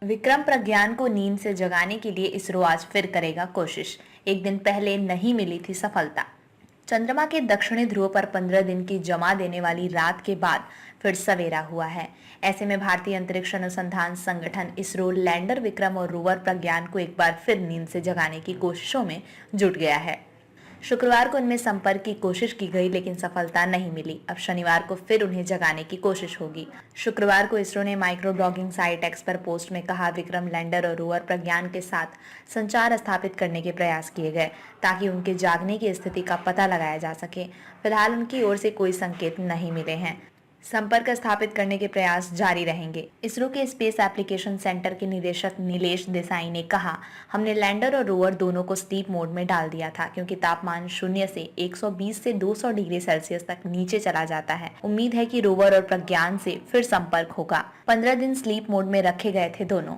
विक्रम प्रज्ञान को नींद से जगाने के लिए इसरो आज फिर करेगा कोशिश। एक दिन पहले नहीं मिली थी सफलता। चंद्रमा के दक्षिणी ध्रुव पर 15 दिन की जमा देने वाली रात के बाद फिर सवेरा हुआ है। ऐसे में भारतीय अंतरिक्ष अनुसंधान संगठन इसरो लैंडर विक्रम और रोवर प्रज्ञान को एक बार फिर नींद से जगाने की कोशिशों में जुट गया है। शुक्रवार को इनमें संपर्क की कोशिश की गई, लेकिन सफलता नहीं मिली। अब शनिवार को फिर उन्हें जगाने की कोशिश होगी। शुक्रवार को इसरो ने माइक्रो ब्लॉगिंग साइट एक्स पर पोस्ट में कहा, विक्रम लैंडर और रोवर प्रज्ञान के साथ संचार स्थापित करने के प्रयास किए गए ताकि उनके जागने की स्थिति का पता लगाया जा सके। फिलहाल उनकी ओर से कोई संकेत नहीं मिले हैं। संपर्क स्थापित करने के प्रयास जारी रहेंगे। इसरो के स्पेस एप्लीकेशन सेंटर के निदेशक नीलेश देसाई ने कहा, हमने लैंडर और रोवर दोनों को स्लीप मोड में डाल दिया था क्योंकि तापमान 0 से 120 से 200 डिग्री सेल्सियस तक नीचे चला जाता है। उम्मीद है कि रोवर और प्रज्ञान से फिर संपर्क होगा। 15 दिन स्लीप मोड में रखे गए थे दोनों।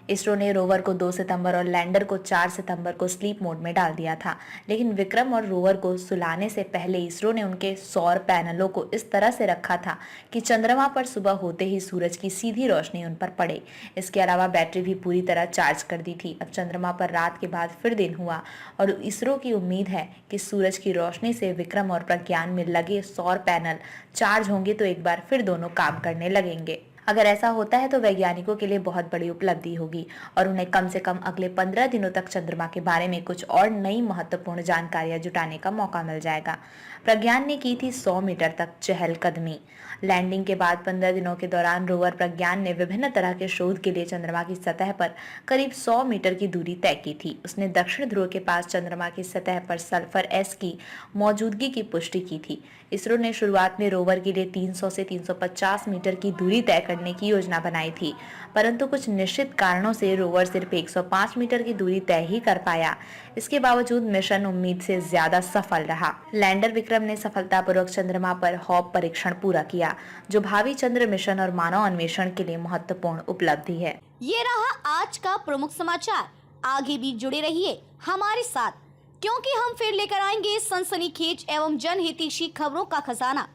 इसरो ने रोवर को 2 सितंबर और लैंडर को 4 सितंबर को स्लीप मोड में डाल दिया था, लेकिन विक्रम और रोवर को सुलाने से पहले इसरो ने उनके सौर पैनलों को इस तरह से रखा था कि चंद्रमा पर सुबह होते ही सूरज की सीधी रोशनी उन पर पड़े। इसके अलावा बैटरी भी पूरी तरह चार्ज कर दी थी। अब चंद्रमा पर रात के बाद फिर दिन हुआ और इसरो की उम्मीद है कि सूरज की रोशनी से विक्रम और प्रज्ञान में लगे सौर पैनल चार्ज होंगे तो एक बार फिर दोनों काम करने लगेंगे। अगर ऐसा होता है तो वैज्ञानिकों के लिए बहुत बड़ी उपलब्धि होगी और उन्हें कम से कम अगले 15 दिनों तक चंद्रमा के बारे में कुछ और नई महत्वपूर्ण जानकारियां जुटाने का मौका मिल जाएगा। प्रज्ञान ने की थी 100 मीटर तक चहलकदमी। लैंडिंग के बाद 15 दिनों के दौरान रोवर प्रज्ञान ने विभिन्न तरह के शोध के लिए चंद्रमा की सतह पर करीब 100 मीटर की दूरी तय की थी। उसने दक्षिण ध्रुव के पास चंद्रमा की सतह पर सल्फर एस की मौजूदगी की पुष्टि की थी। इसरो ने शुरुआत में रोवर के लिए 300 से 350 मीटर की दूरी तय करने की योजना बनाई थी, परंतु कुछ निश्चित कारणों से रोवर सिर्फ 105 मीटर की दूरी तय ही कर पाया। इसके बावजूद मिशन उम्मीद से ज्यादा सफल रहा। लैंडर विक्रम ने सफलतापूर्वक चंद्रमा पर हॉप परीक्षण पूरा किया, जो भावी चंद्र मिशन और मानव अन्वेषण के लिए महत्वपूर्ण उपलब्धि है। ये रहा आज का प्रमुख समाचार। आगे भी जुड़े रहिए हमारे साथ, क्योंकि हम फिर लेकर आएंगे सनसनीखेज एवं जनहितैषी खबरों का खजाना।